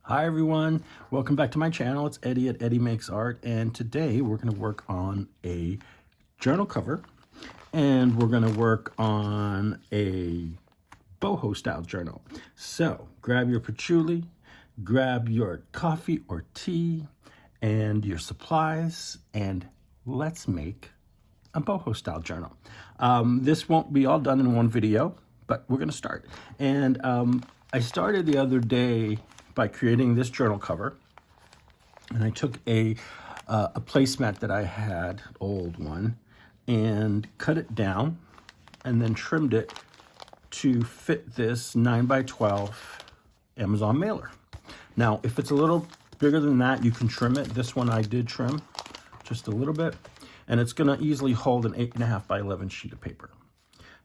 Hi everyone, welcome back to my channel. It's Eddie at Eddie Makes Art, and today we're going to work on a journal cover, and we're going to work on a boho-style journal. So grab your patchouli, grab your coffee or tea, and your supplies, and let's make a boho-style journal. This won't be all done in one video, but we're going to start. And I started the other day by creating this journal cover, and I took a placemat that I had, old one, and cut it down and then trimmed it to fit this 9x12 Amazon mailer. Now, if it's a little bigger than that, you can trim it. This one I did trim just a little bit, and it's gonna easily hold an 8.5x11 sheet of paper.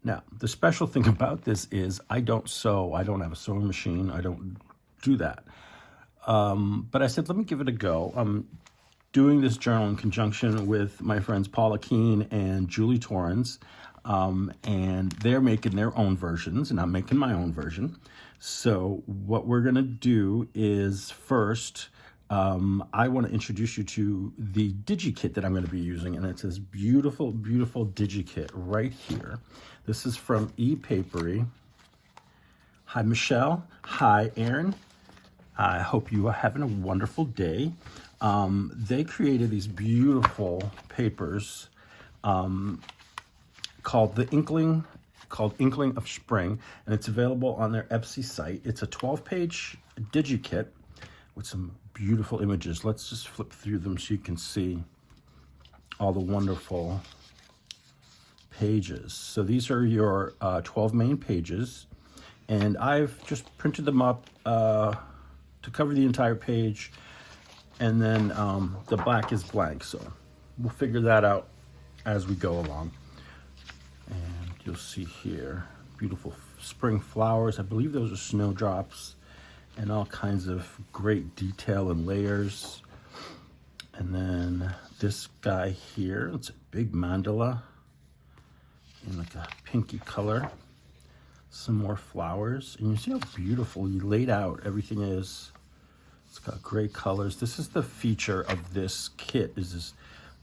Now, the special thing about this is I don't sew. I don't have a sewing machine. I don't do that. But I said, let me give it a go. I'm doing this journal in conjunction with my friends Paula Keene and Julie Torrens, and they're making their own versions, and I'm making my own version. So what we're gonna do is first, I wanna introduce you to the Digi-Kit that I'm gonna be using, and it's this beautiful, beautiful Digi-Kit right here. This is from ePapery. Hi, Michelle. Hi, Aaron. I hope you are having a wonderful day. They created these beautiful papers called Inkling of Spring, and it's available on their Etsy site. It's a 12-page Digi-Kit with some beautiful images. Let's just flip through them so you can see all the wonderful pages. So these are your 12 main pages, and I've just printed them up to cover the entire page, and then the back is blank, so we'll figure that out as we go along. And you'll see here beautiful spring flowers. I believe those are snowdrops, and all kinds of great detail and layers. And then this guy here, it's a big mandala in like a pinky color. Some more flowers, and you see how beautifully laid out everything is. It's got great colors. This is the feature of this kit, is this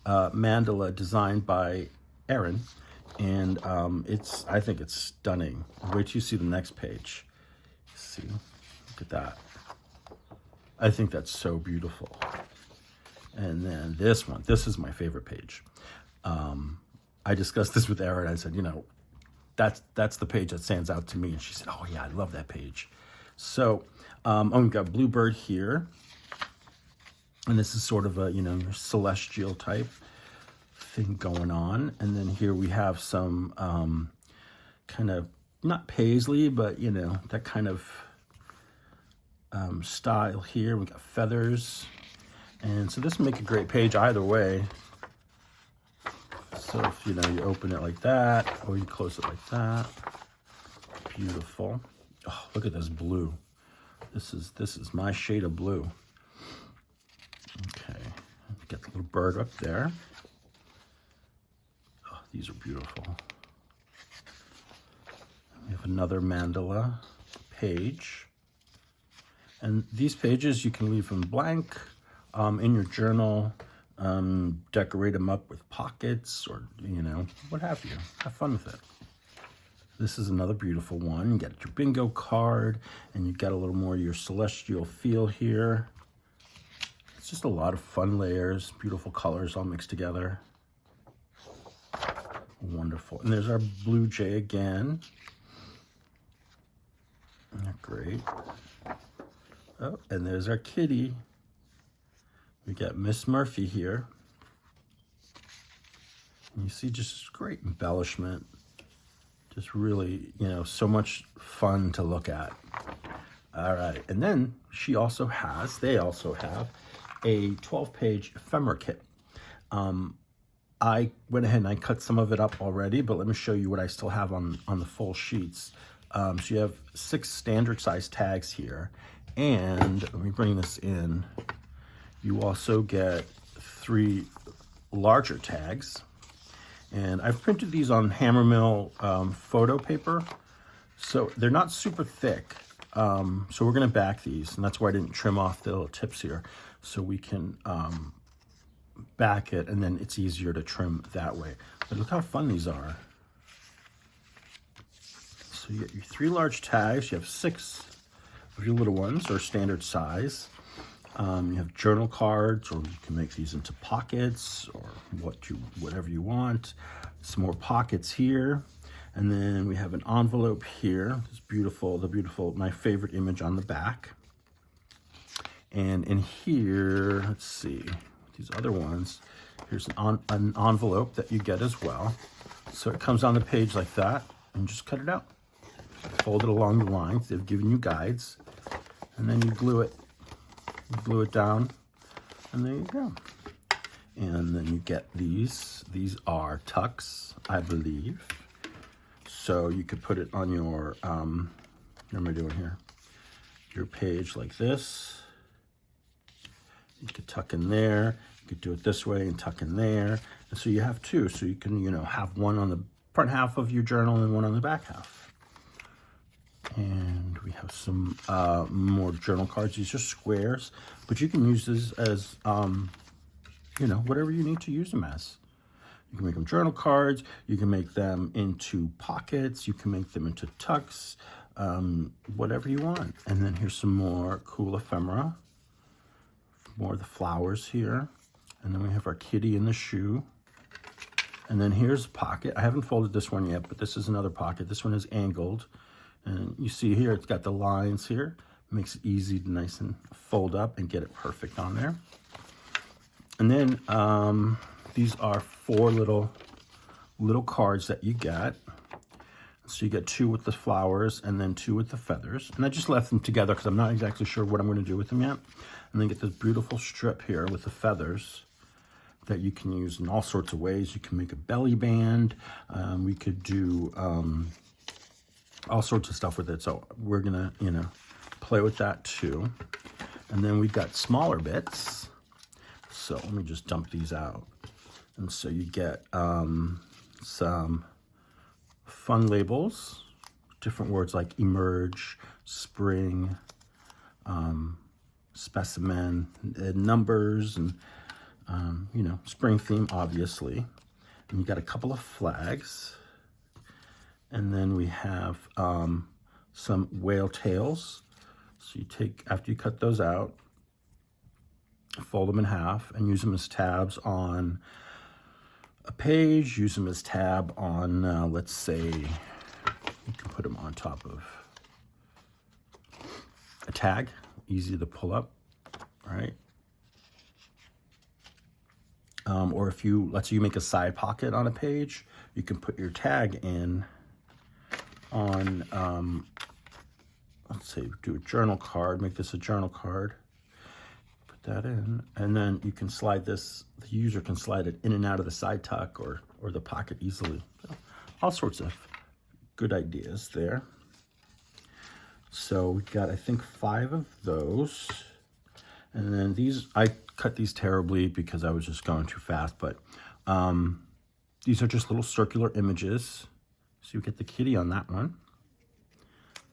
mandala designed by Aaron, and I think it's stunning. Wait till you see the next page. See, look at that. I think that's so beautiful. And then this one, this is my favorite page. I discussed this with Aaron. I said, you know, that's the page that stands out to me. And she said, oh yeah, I love that page. So we've got Bluebird here. And this is sort of a, you know, celestial type thing going on. And then here we have some kind of, not paisley, but, you know, that kind of style here. We got feathers. And so this will make a great page either way. So if, you know, you open it like that, or you close it like that. Beautiful. Oh, look at this blue. This is my shade of blue. Okay, get the little bird up there. Oh, these are beautiful. We have another mandala page. And these pages, you can leave them blank in your journal. Decorate them up with pockets, or, you know, what have you. Have fun with it. This is another beautiful one. You get your bingo card, and you got a little more of your celestial feel here. It's just a lot of fun layers, beautiful colors all mixed together. Wonderful. And there's our blue jay again. Great. Oh, and there's our kitty. We got Miss Murphy here. And you see just great embellishment. Just really, you know, so much fun to look at. All right, and then they also have a 12-page ephemera kit. I went ahead and I cut some of it up already, but let me show you what I still have on the full sheets. So you have 6 standard size tags here, and let me bring this in. You also get 3 larger tags. And I've printed these on Hammermill photo paper. So they're not super thick, So we're going to back these, and that's why I didn't trim off the little tips here, so we can back it, and then it's easier to trim that way. But look how fun these are. So you get your 3 large tags. You have 6 of your little ones, or standard size. You have journal cards, or you can make these into pockets, or whatever you want. Some more pockets here. And then we have an envelope here. It's beautiful, my favorite image on the back. And in here, let's see, these other ones, here's an envelope that you get as well. So it comes on the page like that, and just cut it out. Fold it along the lines. They've given you guides. And then you glue it. You glue it down, and there you go. And then you get these. These are tucks, I believe. So you could put it on your, what am I doing here? Your page like this. You could tuck in there. You could do it this way and tuck in there. And so you have 2. So you can, have one on the front half of your journal and one on the back half. And we have some more journal cards. These are squares, but you can use this as, whatever you need to use them as. You can make them journal cards. You can make them into pockets. You can make them into tucks, whatever you want. And then here's some more cool ephemera. More of the flowers here. And then we have our kitty in the shoe. And then here's a pocket. I haven't folded this one yet, but this is another pocket. This one is angled. And you see here, it's got the lines here. Makes it easy to nice and fold up and get it perfect on there. And then these are 4 little cards that you get. So you get 2 with the flowers and then 2 with the feathers. And I just left them together because I'm not exactly sure what I'm going to do with them yet. And then get this beautiful strip here with the feathers that you can use in all sorts of ways. You can make a belly band. We could do all sorts of stuff with it. So we're going to, play with that too. And then we've got smaller bits. So let me just dump these out. And so you get some fun labels, different words like emerge, spring, specimen, numbers, and, spring theme, obviously. And you got a couple of flags. And then we have some whale tails. So you take, after you cut those out, fold them in half and use them as tabs on a page, use them as tab on, let's say, you can put them on top of a tag, easy to pull up, right? Or if let's say you make a side pocket on a page, you can put your tag in on, let's say, do a journal card, make this a journal card. That in, and then you can slide this, the user can slide it in and out of the side tuck or the pocket easily. So, all sorts of good ideas there. So we got, I think, 5 of those. And then these, I cut these terribly because I was just going too fast, but these are just little circular images. So you get the kitty on that one,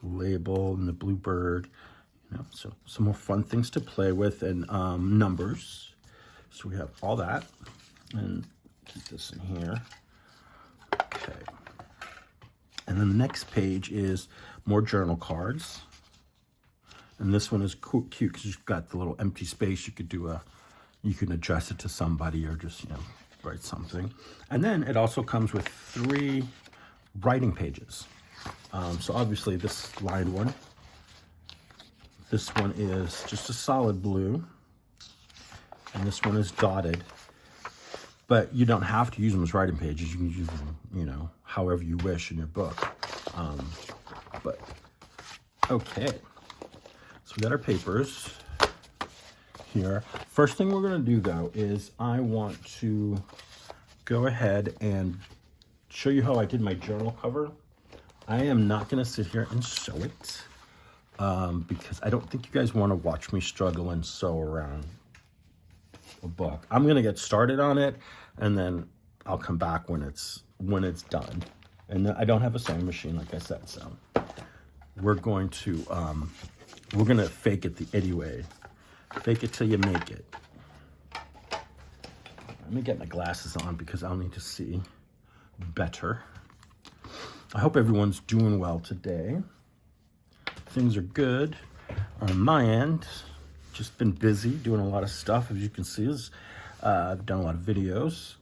label and the bluebird. So some more fun things to play with, and numbers. So we have all that, and keep this in here. Okay. And then the next page is more journal cards. And this one is cute because you've got the little empty space. You could do you can address it to somebody or just, write something. And then it also comes with 3 writing pages. So obviously this lined one. This one is just a solid blue, and this one is dotted, but you don't have to use them as writing pages. You can use them, however you wish in your book. But, okay, so we got our papers here. First thing we're gonna do though is I want to go ahead and show you how I did my journal cover. I am not gonna sit here and sew it. Because I don't think you guys want to watch me struggle and sew around a book. I'm gonna get started on it, and then I'll come back when it's done. And I don't have a sewing machine, like I said, so we're going to fake it the Eddie way. Fake it till you make it. Let me get my glasses on because I'll need to see better. I hope everyone's doing well today. Things are good on my end. Just been busy doing a lot of stuff, as you can see. I've done a lot of videos.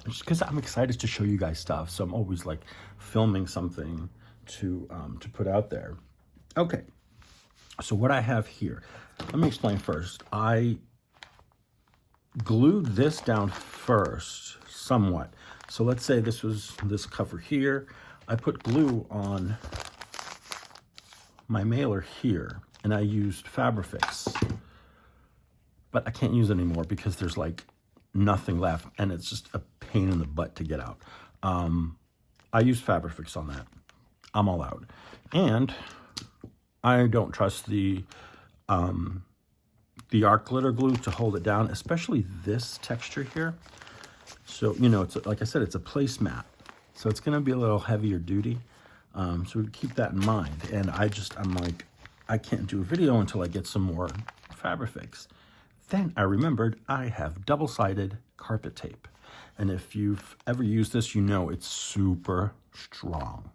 Just because I'm excited to show you guys stuff, so I'm always like filming something to put out there. Okay, so what I have here, let me explain first. I glued this down first, somewhat. So let's say this was this cover here. I put glue on my mailer here, and I used Fabrifix, but I can't use it anymore because there's like nothing left, and it's just a pain in the butt to get out. I used Fabrifix on that. I'm all out, and I don't trust the art glitter glue to hold it down, especially this texture here. So, you know, it's like I said, it's a placemat, so it's going to be a little heavier duty. So keep that in mind. And I'm like, I can't do a video until I get some more Fabrifix. Then I remembered I have double-sided carpet tape. And if you've ever used this, you know it's super strong.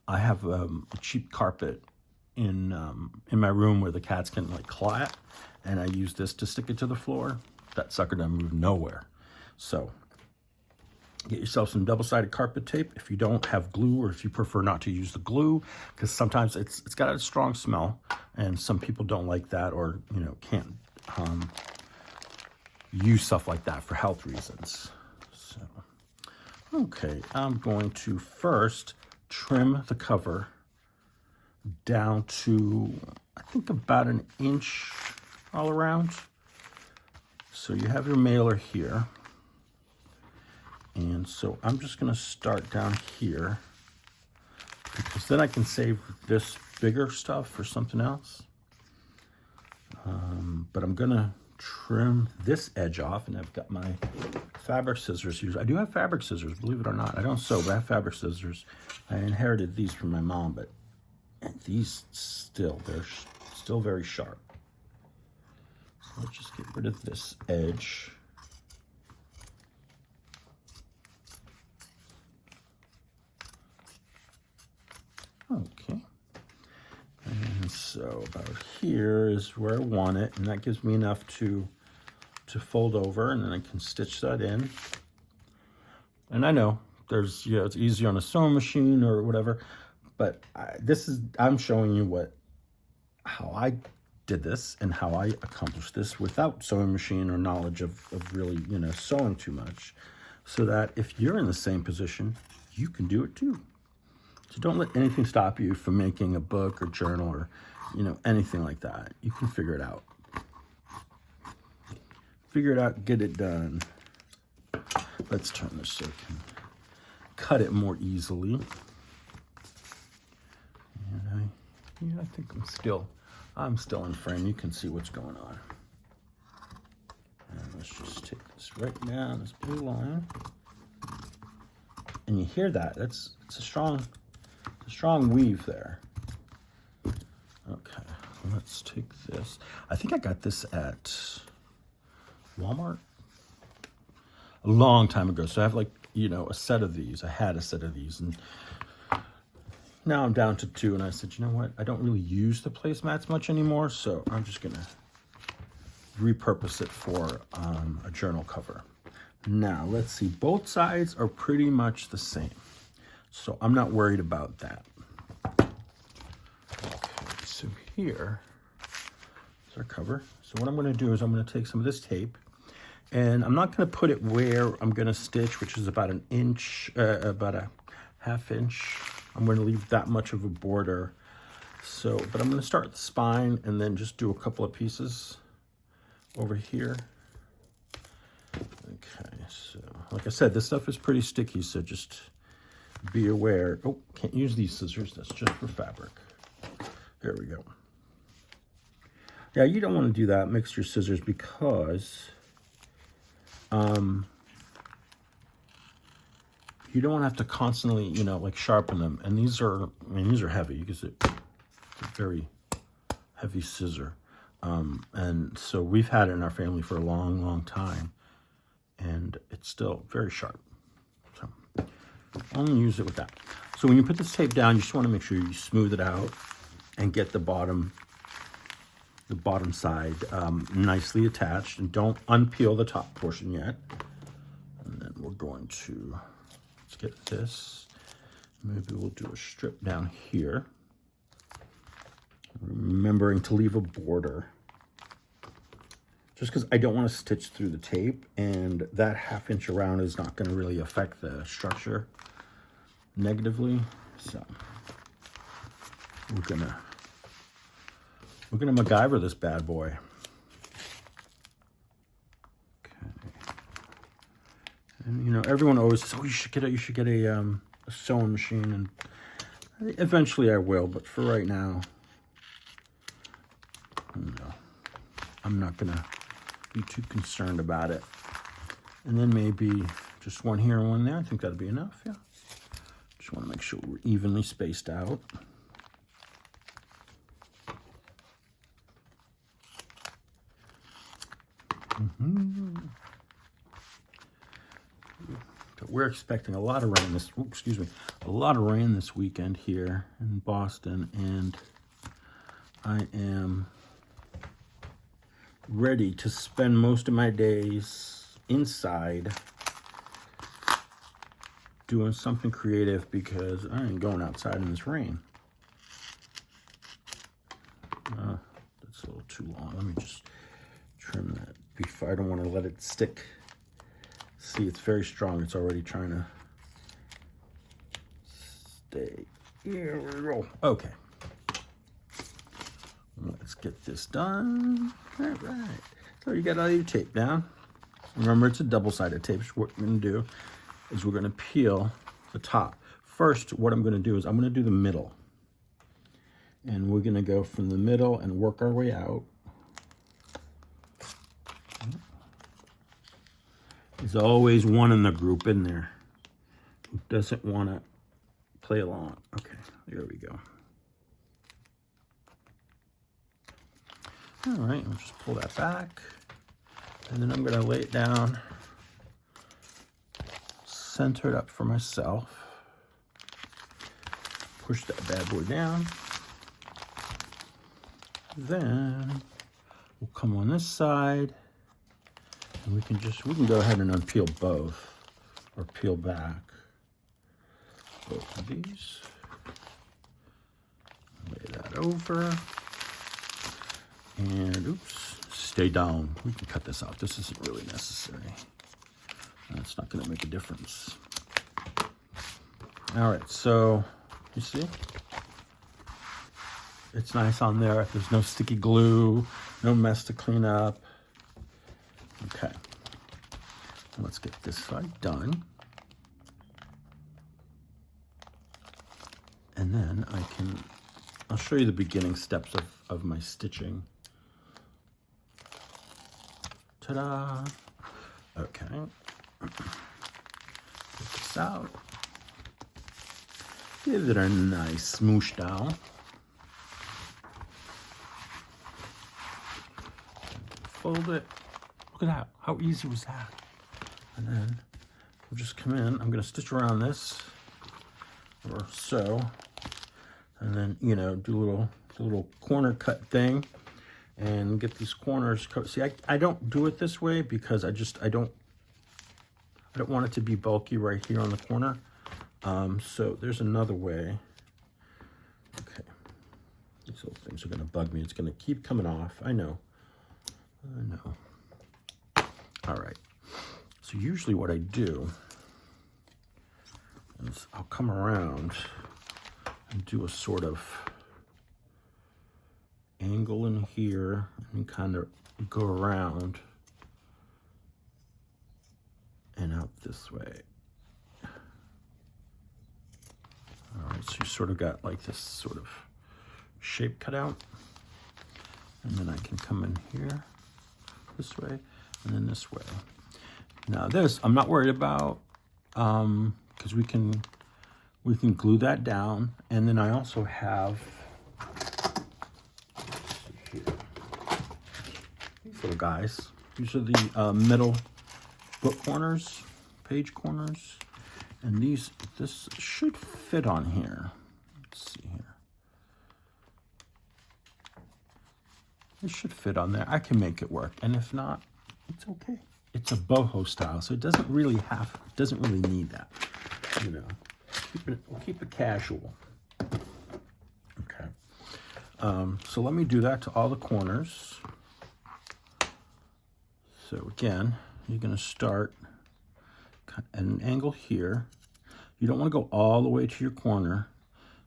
I have a cheap carpet in my room where the cats can like claw it, and I use this to stick it to the floor. That sucker doesn't move nowhere. So get yourself some double-sided carpet tape if you don't have glue, or if you prefer not to use the glue, because sometimes it's got a strong smell, and some people don't like that, or you know, can't use stuff like that for health reasons. So okay, I'm going to first trim the cover down to, I think, about 1 inch all around. So you have your mailer here. And so I'm just going to start down here, because then I can save this bigger stuff for something else. But I'm going to trim this edge off, and I've got my fabric scissors here. I do have fabric scissors, believe it or not. I don't sew, but I have fabric scissors. I inherited these from my mom, but they're still very sharp. So let's just get rid of this edge. Okay. And so about here is where I want it, and that gives me enough to fold over, and then I can stitch that in. And I know there's, you know, it's easy on a sewing machine or whatever, but I'm showing you how I did this and how I accomplished this without sewing machine or knowledge of really, you know, sewing too much, so that if you're in the same position, you can do it too. So don't let anything stop you from making a book or journal or, you know, anything like that. You can figure it out. Figure it out, get it done. Let's turn this so I can cut it more easily. And I think I'm still in frame. You can see what's going on. And let's just take this right down, this blue line. And you hear that? It's a strong weave there. Okay, let's take this. I think I got this at Walmart a long time ago. So I have, like, you know, a set of these. I had a set of these, and now I'm down to 2. And I said, you know what? I don't really use the placemats much anymore, so I'm just gonna repurpose it for a journal cover. Now let's see. Both sides are pretty much the same, so I'm not worried about that. Okay, so here is our cover. So what I'm going to do is I'm going to take some of this tape, and I'm not going to put it where I'm going to stitch, which is about 1 inch, about a 1/2 inch. I'm going to leave that much of a border. So, but I'm going to start at the spine and then just do a couple of pieces over here. Okay, so like I said, this stuff is pretty sticky, so just be aware. Oh, can't use these scissors. That's just for fabric. There we go. Yeah, you don't want to do that. Mix your scissors, because you don't want to have to constantly, you know, like sharpen them. And these are, I mean, these are heavy because it's a very heavy scissor. And so we've had it in our family for a long, long time. And it's still very sharp. So only use it with that. So when you put this tape down, you just want to make sure you smooth it out and get the bottom side nicely attached. And don't unpeel the top portion yet. And then we're going to, let's get this. Maybe we'll do a strip down here. Remembering to leave a border. Just because I don't want to stitch through the tape, and that 1/2 inch around is not going to really affect the structure negatively. So we're gonna MacGyver this bad boy. Okay. And you know, everyone always says, "Oh, you should get a sewing machine," and eventually I will. But for right now, no, I'm not gonna be too concerned about it. And then maybe just one here and one there. I think that'll be enough. Yeah. Just want to make sure we're evenly spaced out. So we're expecting a lot of rain this. Excuse me, a lot of rain this weekend here in Boston, and I am ready to spend most of my days inside doing something creative because I ain't going outside in this rain. That's a little too long. Let me just trim that before. I don't want to let it stick. See, it's very strong. It's already trying to stay. Here we go. Okay. Let's get this done. All right. So you got all your tape down. Remember, it's a double-sided tape. So what we're going to do is we're going to peel the top. First, what I'm going to do is I'm going to do the middle. And we're going to go from the middle and work our way out. There's always one in the group in there who doesn't want to play along. Okay, there we go. All right, I'll just pull that back. And then I'm going to lay it down, center it up for myself. Push that bad boy down. Then we'll come on this side. And we can go ahead and unpeel both, or peel back both of these. Lay that over. And oops, stay down. We can cut this out. This isn't really necessary. That's not going to make a difference. All right, so you see? It's nice on there. There's no sticky glue, no mess to clean up. Okay, let's get this side done. And then I'll show you the beginning steps of my stitching. Ta-da! Okay, get this out. Give it a nice smoosh down. Fold it. Look at that. How easy was that? And then we'll just come in. I'm going to stitch around this or so. And then, you know, do a little corner cut thing and get these corners cut. See, I don't do it this way because I don't want it to be bulky right here on the corner. So there's another way. Okay. These little things are going to bug me. It's going to keep coming off. I know. All right, so usually what I do is I'll come around and do a sort of angle in here and kind of go around and out this way. All right, so you sort of got like this sort of shape cut out. And then I can come in here this way and then this way. Now this, I'm not worried about because we can glue that down. And then I also have, let's see here, these little guys. These are the middle book corners, page corners, and this should fit on here. Let's see here. This should fit on there. I can make it work, and if not, it's okay. It's a boho style, so it doesn't really need that, you know. We'll keep it casual. Okay. So let me do that to all the corners. So again, you're going to start at an angle here. You don't want to go all the way to your corner.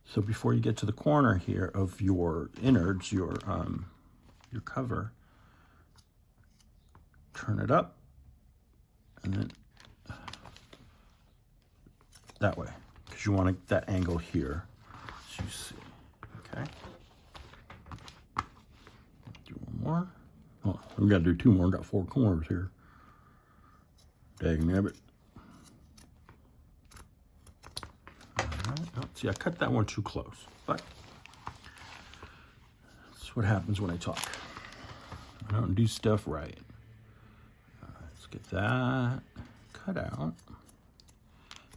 So before you get to the corner here of your innards, your cover, turn it up, and then that way, because you want that angle here, as you see. Okay. Do one more. Oh, we got to do two more. Got 4 corners here. Dang nabbit. All right. Oh, see, I cut that one too close, but that's what happens when I talk. I don't do stuff right. Let's get that cut out.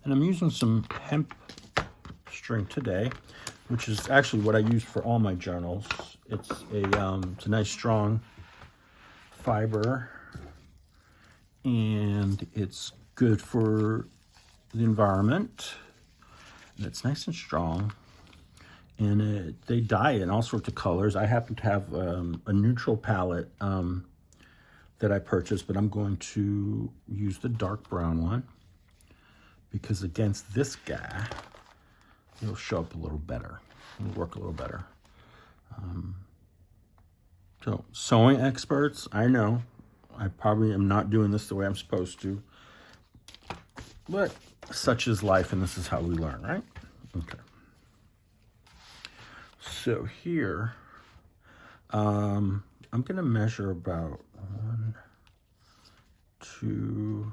And I'm using some hemp string today, which is actually what I use for all my journals. It's a nice strong fiber, and it's good for the environment, and it's nice and strong, and they dye in all sorts of colors. I happen to have a neutral palette that I purchased, but I'm going to use the dark brown one because against this guy it'll show up a little better. It'll work a little better. So, sewing experts, I know I probably am not doing this the way I'm supposed to, but such is life, and this is how we learn, right? Okay. So here, I'm going to measure about 1, 2,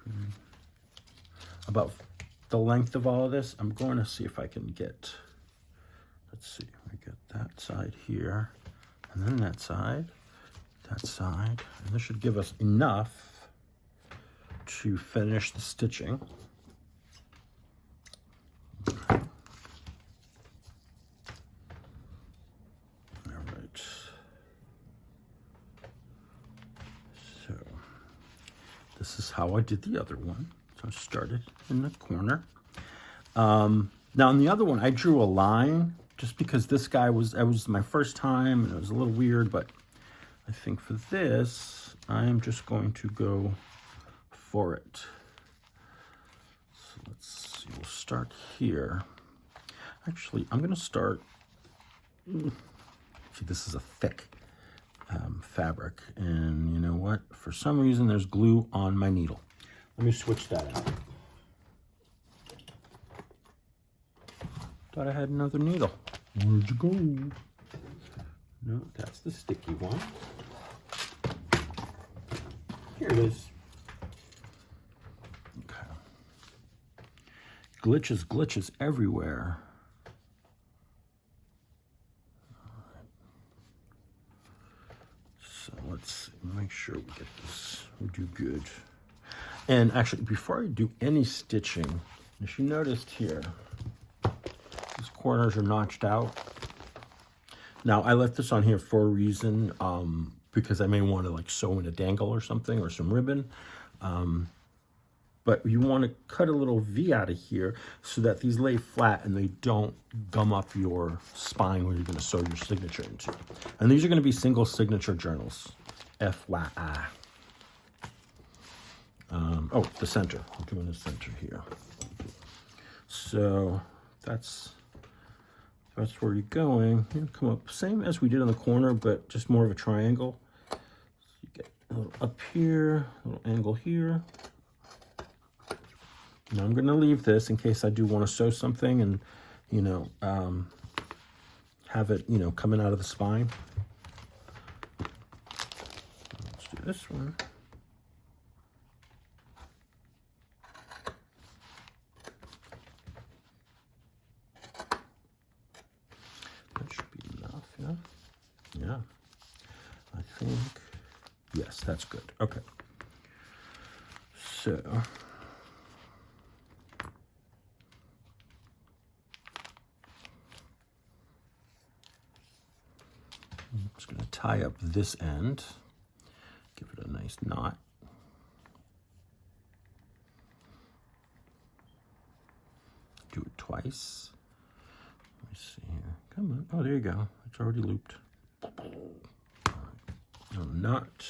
3, about the length of all of this. I'm going to see if I can get, let's see, I get that side here, and then that side, and this should give us enough to finish the stitching. All right. So this is how I did the other one. So I started in the corner. Now on the other one, I drew a line just because this guy was my first time and it was a little weird, but I think for this, I'm just going to go for it. So let's see, we'll start here. Actually, I'm gonna start, see, this is a thick fabric, and you know what? For some reason, there's glue on my needle. Let me switch that out. Thought I had another needle. Where'd you go? No, that's the sticky one. Here it is. Okay. Glitches everywhere. All right. So let's see, make sure we get this, we do good. And actually, before I do any stitching, as you noticed here, these corners are notched out. Now, I left this on here for a reason, because I may want to like sew in a dangle or something, or some ribbon. But you want to cut a little V out of here so that these lay flat and they don't gum up your spine where you're going to sew your signature into. And these are going to be single signature journals, FYI. Oh, the center. I'm doing the center here. So that's where you're going. You come up same as we did on the corner, but just more of a triangle. So you get a little up here, a little angle here. Now I'm going to leave this in case I do want to sew something and, you know, have it, you know, coming out of the spine. Let's do this one. Yes, that's good. Okay. So I'm just going to tie up this end, give it a nice knot. Do it twice. Let me see here. Come on. Oh, there you go. It's already looped. No knot.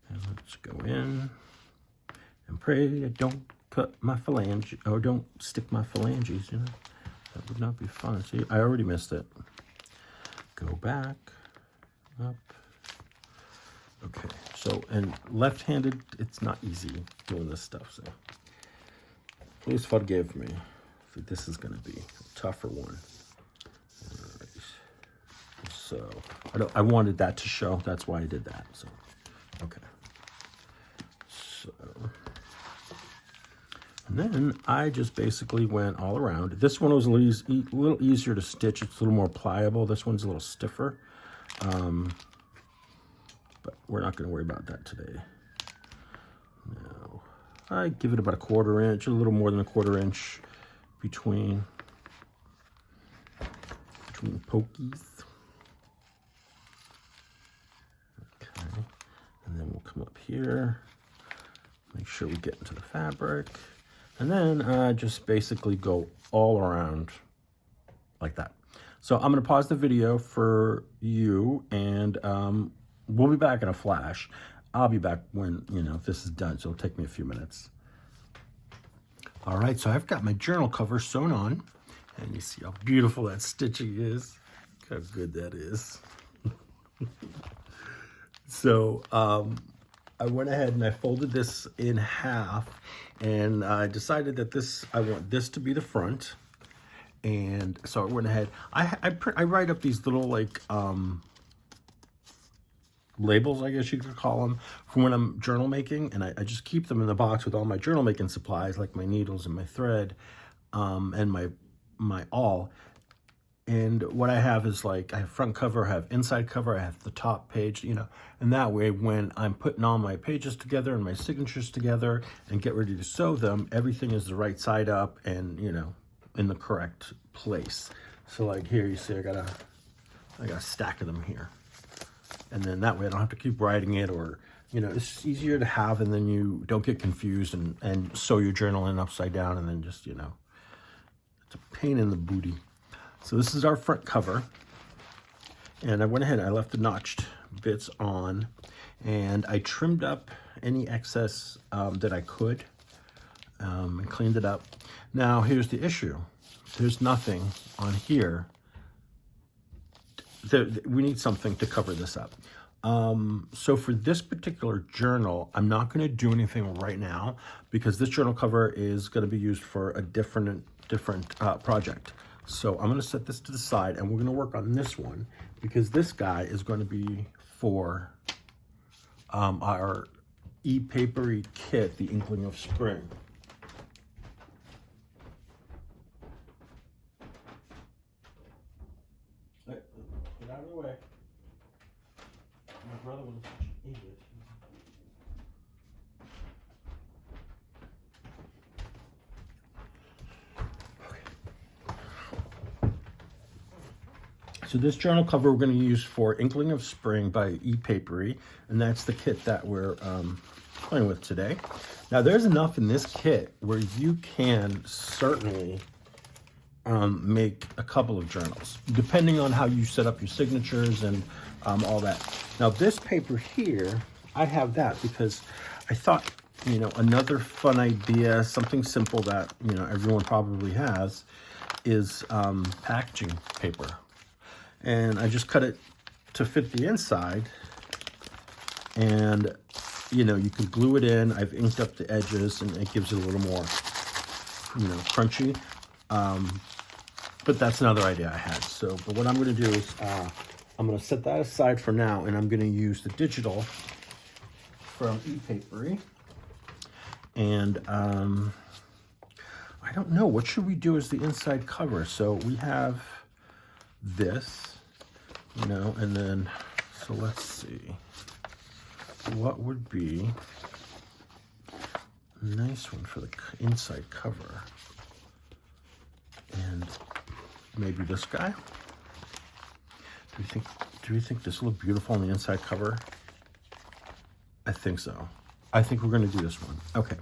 And let's go in and pray I don't cut my phalange, or don't stick my phalanges, you know. That would not be fun. See, I already missed it. Go back, up. Okay, so, and left-handed, it's not easy doing this stuff, so please forgive me. See, this is gonna be a tougher one. All right. So, I wanted that to show, that's why I did that, so, okay. So, and then I just basically went all around. This one was a little easier to stitch. It's a little more pliable. This one's a little stiffer. But we're not going to worry about that today. No. I give it about a 1/4 inch, a little more than a 1/4 inch between pokies. Okay. And then we'll come up here. Make sure we get into the fabric. And then just basically go all around like that. So I'm going to pause the video for you, and we'll be back in a flash. I'll be back when, you know, this is done, so it'll take me a few minutes. All right, so I've got my journal cover sewn on, and you see how beautiful that stitching is. Look how good that is. So I went ahead and I folded this in half, and I decided that I want this to be the front. And so I went ahead, I write up these little like labels, I guess you could call them, for when I'm journal making, and I just keep them in the box with all my journal making supplies, like my needles and my thread, and my awl. And what I have is, like, I have front cover, I have inside cover, I have the top page, you know, and that way when I'm putting all my pages together and my signatures together and get ready to sew them, everything is the right side up and, you know, in the correct place. So like here, you see I got a stack of them here. And then that way I don't have to keep writing it, or, you know, it's easier to have, and then you don't get confused and sew your journal in upside down, and then just, you know, it's a pain in the booty. So this is our front cover, and I went ahead and I left the notched bits on, and I trimmed up any excess that I could, and cleaned it up. Now here's the issue. There's nothing on here. We need something to cover this up. So for this particular journal, I'm not going to do anything right now, because this journal cover is going to be used for a different project. So I'm going to set this to the side, and we're going to work on this one, because this guy is going to be for our e-papery kit, the Inkling of Spring. Hey, get out of the way. My brother was such an idiot. So this journal cover we're going to use for Inkling of Spring by e-papery, and that's the kit that we're playing with today. Now there's enough in this kit where you can certainly make a couple of journals, depending on how you set up your signatures and all that. Now this paper here, I have that because I thought, you know, another fun idea, something simple that, you know, everyone probably has, is packaging paper. And I just cut it to fit the inside, and, you know, you can glue it in. I've inked up the edges, and it gives it a little more, you know, crunchy. But that's another idea I had. So, but what I'm going to do is I'm going to set that aside for now, and I'm going to use the digital from e-papery. And I don't know, what should we do as the inside cover? So we have this, you know, and then, so let's see. what would be a nice one for the inside cover. And maybe this guy. Do you think this will look beautiful on the inside cover? I think so. I think we're going to do this one. Okay.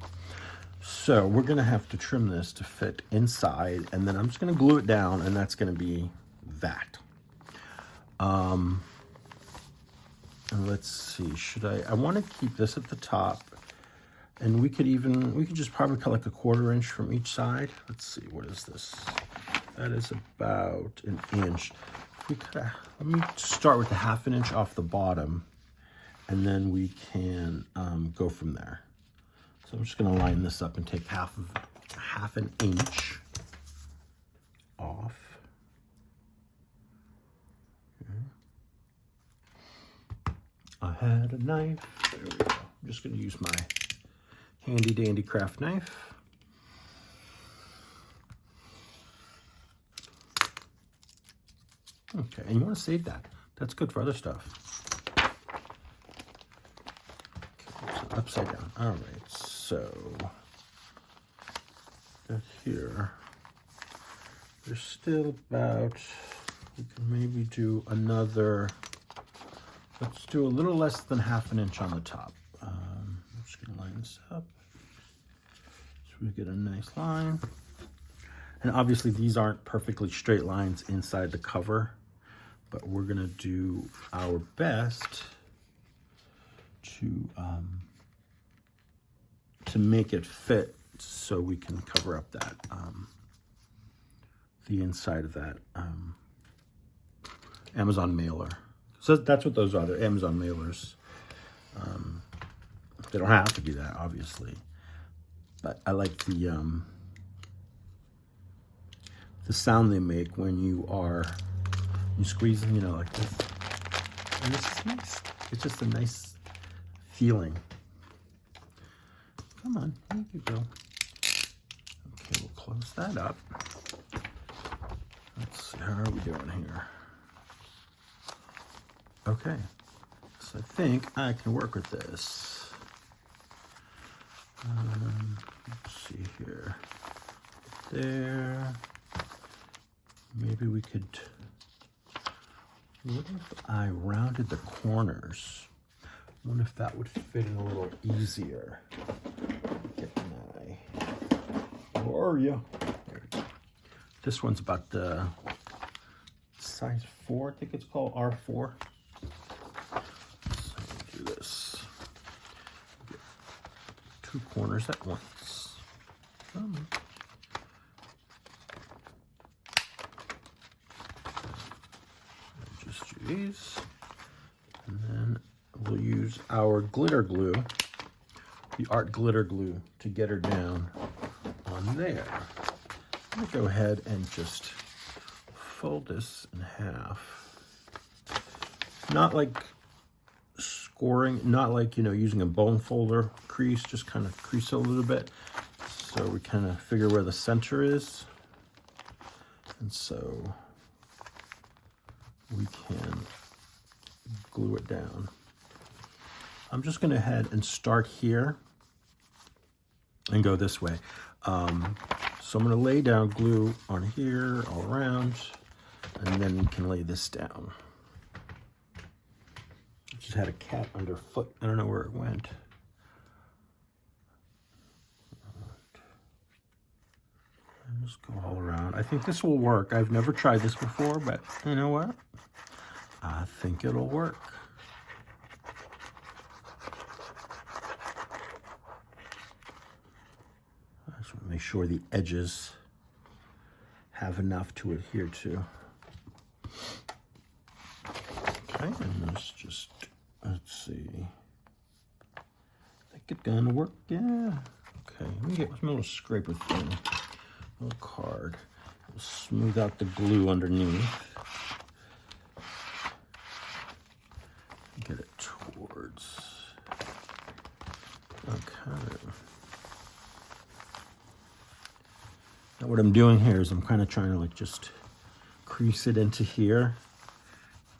So we're going to have to trim this to fit inside, and then I'm just going to glue it down, and that's going to be that. And let's see, I want to keep this at the top, and we could just probably cut like a 1/4 inch from each side. Let's see, what is this? That is about an inch. Let me start with the 1/2 inch off the bottom, and then we can go from there. So I'm just going to line this up and take half an inch off. Okay. I had a knife. There we go. I'm just going to use my handy dandy craft knife. Okay, and you want to save that. That's good for other stuff. Okay, so upside down. All right, so here, there's still about, we can maybe do another, let's do a little less than 1/2 inch on the top. I'm just going to line this up so we get a nice line. And obviously these aren't perfectly straight lines inside the cover, but we're going to do our best to make it fit so we can cover up that the inside of that Amazon mailer. So that's what those are. They're Amazon mailers. They don't have to be that, obviously, but I like the sound they make when you squeeze them, you know, like this. And this is nice. It's just a nice feeling. Come on, there you go. Okay, we'll close that up. Let's see, how are we doing here? Okay, so I think I can work with this. Let's see here. There. Maybe we could, what if I rounded the corners? I wonder if that would fit in a little easier. Get my, where are you? There we go. This one's about the size 4, I think it's called R4. So we'll do this. Get 2 corners at once. Just these, and then we'll use our glitter glue, the art glitter glue, to get her down on there. I'm gonna go ahead and just fold this in half. Not like scoring, not like, you know, using a bone folder crease, just kind of crease it a little bit so we kind of figure where the center is. And so we can glue it down. I'm just going to head and start here and go this way. So I'm going to lay down glue on here all around, and then we can lay this down. I just had a cat underfoot. I don't know where it went. Just go all around. I think this will work. I've never tried this before, but you know what? I think it'll work. I just want to make sure the edges have enough to adhere to. Okay, and let's just, let's see. I think it's gonna work, yeah. Okay, let me get a little scraper thing. Little card. We'll smooth out the glue underneath. Get it towards. Okay. Now what I'm doing here is I'm kind of trying to like just crease it into here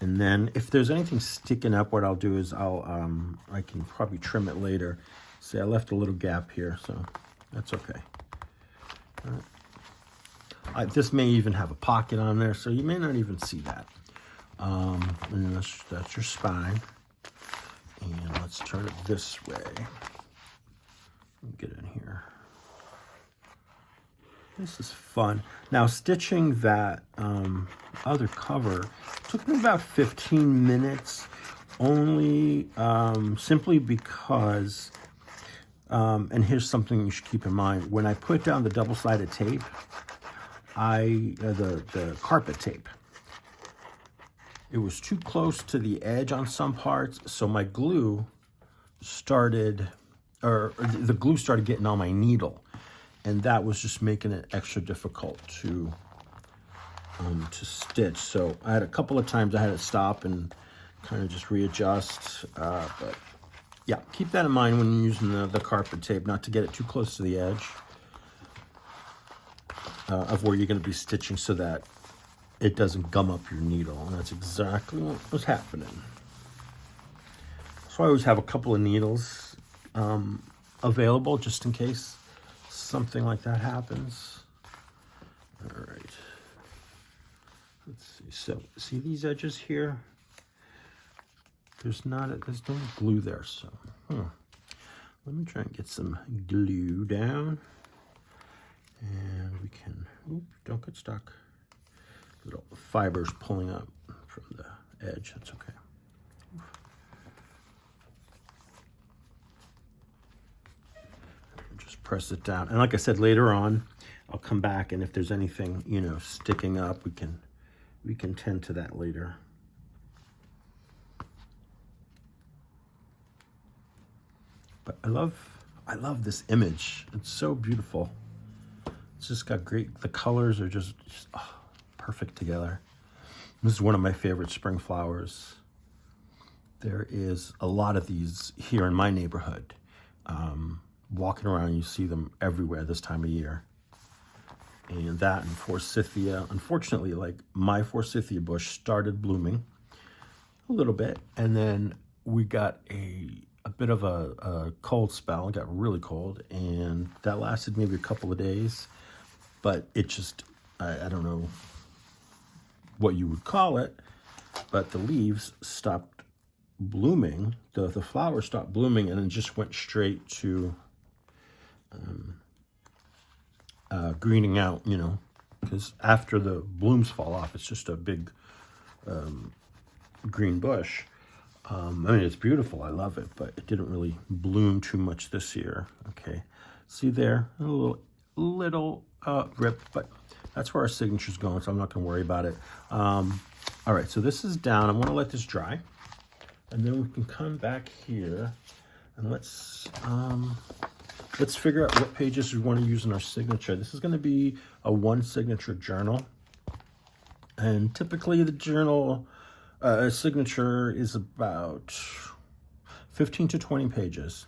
And then if there's anything sticking up, what I'll do is I can probably trim it later. See, I left a little gap here, so that's okay. All right. This may even have a pocket on there, so you may not even see that. And that's your spine. And let's turn it this way. Get in here. This is fun. Now, stitching that other cover took me about 15 minutes, only simply because, and here's something you should keep in mind. When I put down the double-sided tape, the carpet tape, it was too close to the edge on some parts, so my glue started, or the glue started getting on my needle. And that was just making it extra difficult to stitch. So I had a couple of times I had to stop and kind of just readjust. But yeah, keep that in mind when you're using the carpet tape, not to get it too close to the edge of where you're going to be stitching, so that it doesn't gum up your needle. And that's exactly what was happening. So I always have a couple of needles available just in case something like that happens. All right. Let's see. So, see these edges here? There's no glue there, so let me try and get some glue down, and we can. Oop, don't get stuck. Little fibers pulling up from the edge. That's okay. Press it down, and like I said, later on I'll come back, and if there's anything, you know, sticking up, we can tend to that later. But I love this image. It's so beautiful. It's just got great, the colors are just perfect together. This is one of my favorite spring flowers. There is a lot of these here in my neighborhood. Walking around, you see them everywhere this time of year. And that and forsythia. Unfortunately, like, my forsythia bush started blooming a little bit, and then we got a bit of a cold spell. It got really cold, and that lasted maybe a couple of days. But it just, I don't know what you would call it, but the leaves stopped blooming. The flowers stopped blooming, and then just went straight to greening out, you know, because after the blooms fall off, it's just a big green bush. I mean, it's beautiful. I love it, but it didn't really bloom too much this year. Okay, see there, a little rip, but that's where our signature's going, so I'm not going to worry about it. All right, so this is down. I'm going to let this dry, and then we can come back here and let's figure out what pages we want to use in our signature. This is going to be a one signature journal, and typically the journal signature is about 15 to 20 pages.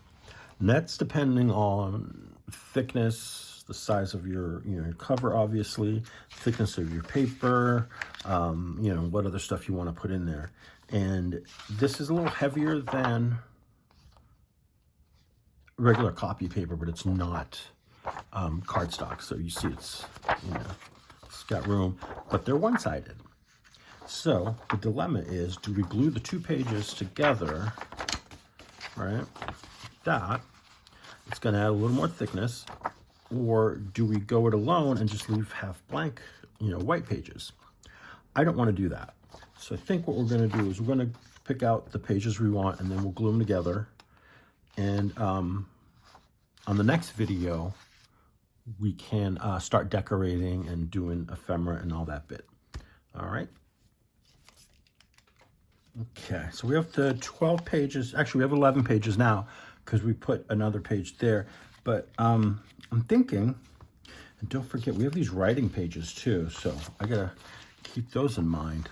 And that's depending on thickness, the size of your cover, obviously, thickness of your paper, what other stuff you want to put in there. And this is a little heavier than regular copy paper, but it's not cardstock, so you see it's got room, but they're one-sided. So the dilemma is, do we glue the two pages together, right? That it's going to add a little more thickness, or do we go it alone and just leave half blank, white pages? I don't want to do that. So I think what we're going to do is we're going to pick out the pages we want, and then we'll glue them together. And on the next video, we can start decorating and doing ephemera and all that bit. All right. Okay, so we have the 12 pages. Actually, we have 11 pages now because we put another page there. But I'm thinking, and don't forget, we have these writing pages too, so I gotta keep those in mind.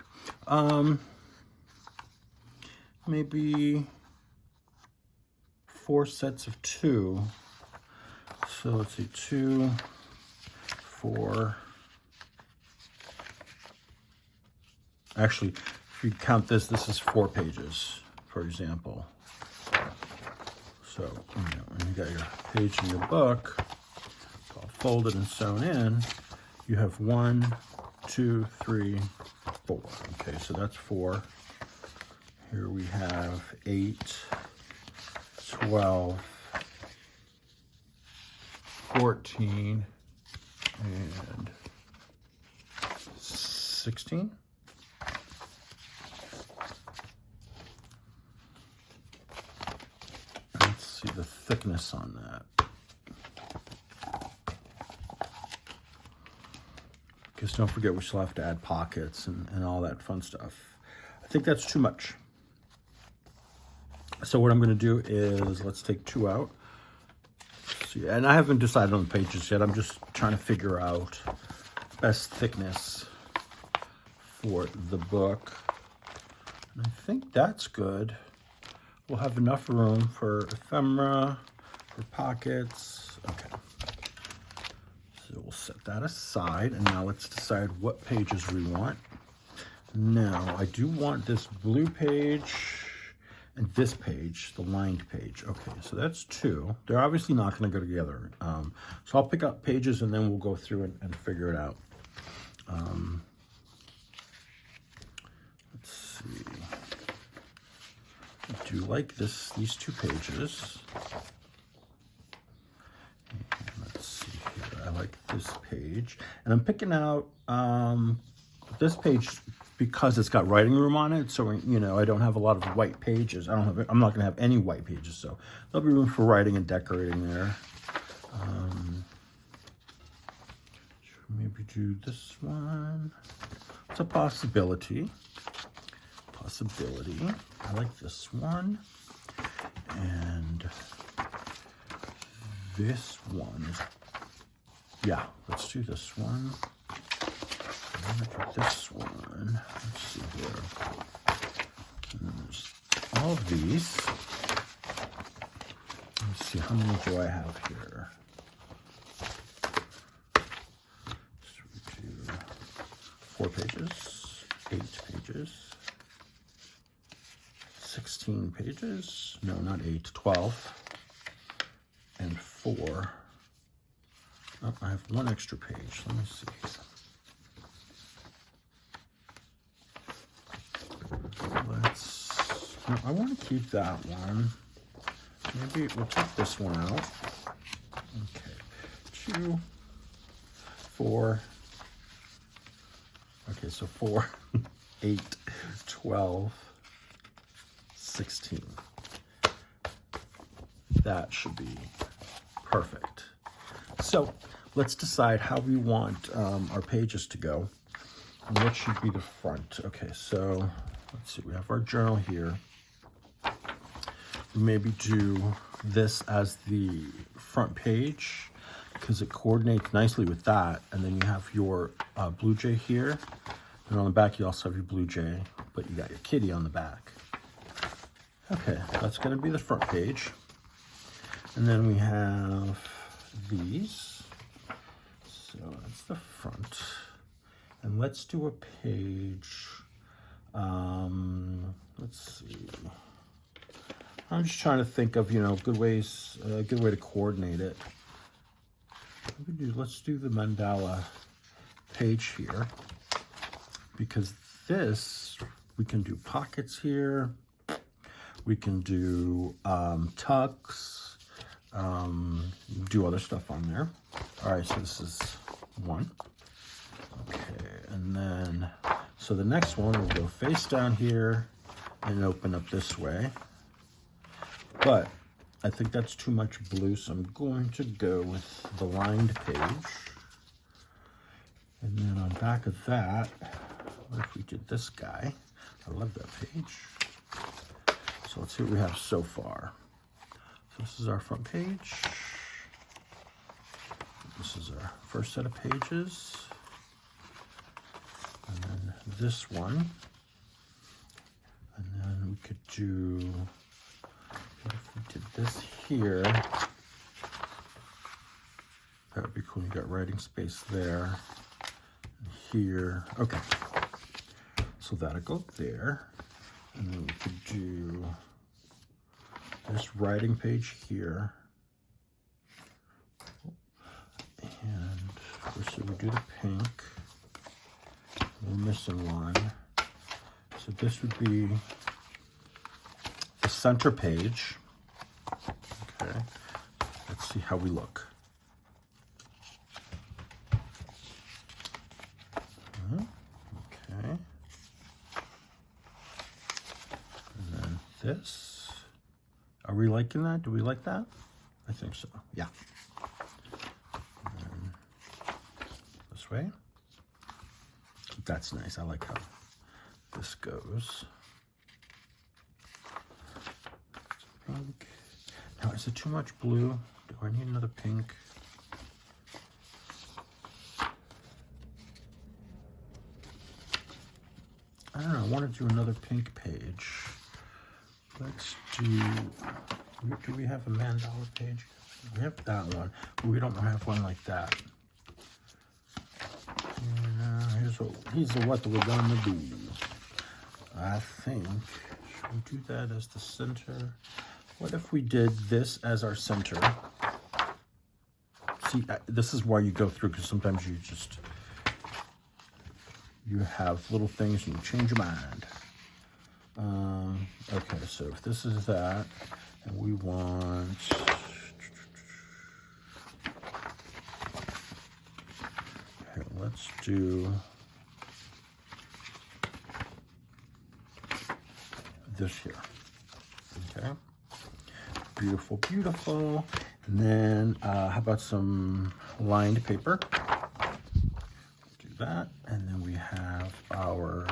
Maybe 4 sets of 2. So let's see, 2, 4. Actually, if you count this, this is 4 pages, for example. So, when you got your page in your book, all folded and sewn in, you have 1, 2, 3, 4. Okay, so that's 4. Here we have 8, 12, 14, and 16. Let's see the thickness on that. Because don't forget, we still have to add pockets and all that fun stuff. I think that's too much. So what I'm going to do is, let's take 2 out. See, and I haven't decided on the pages yet. I'm just trying to figure out best thickness for the book. And I think that's good. We'll have enough room for ephemera, for pockets. Okay. So we'll set that aside. And now let's decide what pages we want. Now, I do want this blue page and this page, the lined page. Okay, so that's 2. They're obviously not going to go together. So I'll pick up pages and then we'll go through and figure it out. Let's see. I do like these 2 pages. And let's see here. I like this page. And I'm picking out this page because it's got writing room on it, so I don't have a lot of white pages. I'm not going to have any white pages, so there'll be room for writing and decorating there. Should we maybe do this one? It's a possibility. I like this one, and this one. Yeah, let's do this one. Look at this one. Let's see here. There's all of these. Let's see, how many do I have here? So we do 4 pages, 8 pages, 16 pages. No, not 8, 12, and 4. Oh, I have 1 extra page. Let me see. No, I want to keep that one. Maybe we'll take this one out. Okay, 2, 4. Okay, so 4, 8, 12, 16. That should be perfect. So let's decide how we want our pages to go and what should be the front. Okay, so let's see, we have our journal here. We maybe do this as the front page because it coordinates nicely with that. And then you have your blue jay here. And on the back, you also have your blue jay, but you got your kitty on the back. Okay, that's going to be the front page. And then we have these. So that's the front. And let's do a page. Let's see. I'm just trying to think of, good ways, a good way to coordinate it. Let's do the mandala page here, because this, we can do pockets here. We can do tucks, do other stuff on there. All right, so this is 1. Okay, and then, so the next one will go face down here and open up this way. But I think that's too much blue, so I'm going to go with the lined page. And then on back of that, what if we did this guy? I love that page. So let's see what we have so far. So this is our front page. This is our first set of pages. And then this one. And then we could do, if we did this here, that would be cool. You got writing space there, and here. Okay. So that'll go there. And then we could do this writing page here. And first we do the pink. We're missing one. So this would be the center page. Okay. Let's see how we look. Okay. And then this. Are we liking that? Do we like that? I think so. Yeah. And then this way. That's nice. I like how this goes. Pink. Now, is it too much blue? Do I need another pink? I don't know. I want to do another pink page. Let's do we have a mandala page? We have that one, but we don't have one like that. Here's what we're gonna do. I think, should we do that as the center? What if we did this as our center? See, this is why you go through, because sometimes you have little things and you change your mind. Okay, so if this is that, and we want, okay, let's do this here. Okay, beautiful, beautiful. And then how about some lined paper? Do that, and then we have our,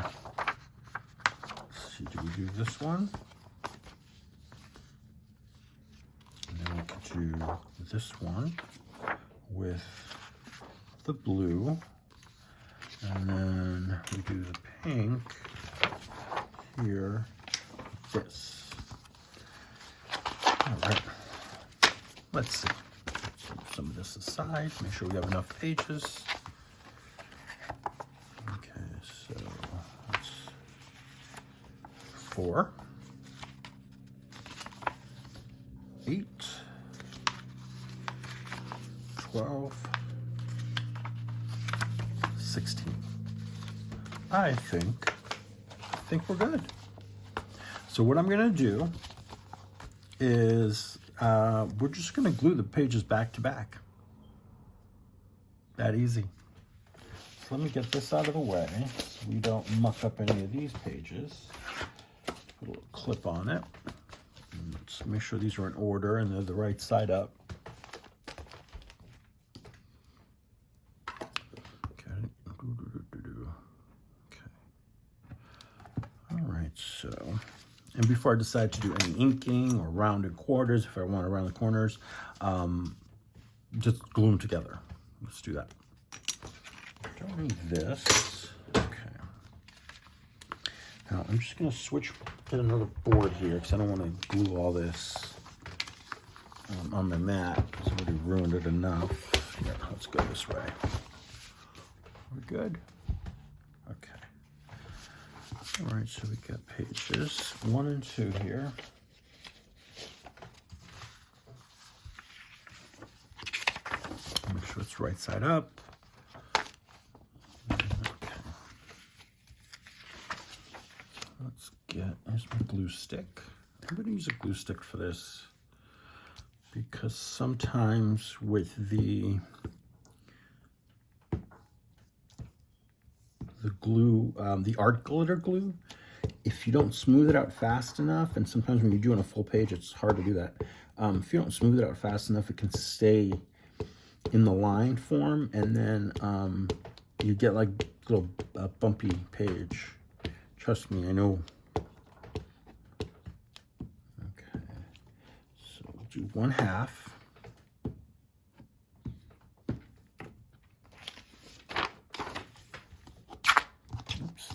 let's see, do we do this one? And then we could do this one with the blue, and then we do the pink here, this. All right, let's see. Let's move some of this aside, make sure we have enough pages. Okay, so that's 4, 8, 12, 16. I think we're good. So what I'm gonna do is we're just gonna glue the pages back to back. That easy. So let me get this out of the way so we don't muck up any of these pages. Put a little clip on it. And let's make sure these are in order and they're the right side up. Okay. Okay. All right, so, and before I decide to do any inking or rounded quarters, if I want to round the corners, just glue them together. Let's do that. Don't need this. Okay. Now I'm just going to switch to another board here because I don't want to glue all this on my mat because I've already ruined it enough. Here, let's go this way. We're good? Okay. All right, so we got pages 1 and 2 here. Make sure it's right side up. Okay. Let's get, here's my glue stick. I'm going to use a glue stick for this because sometimes with the glue, the art glitter glue, if you don't smooth it out fast enough, and sometimes when you're doing a full page, it's hard to do that. If you don't smooth it out fast enough, it can stay in the line form, and then you get like a little bumpy page. Trust me, I know. Okay, so we'll do 1/2. Oops.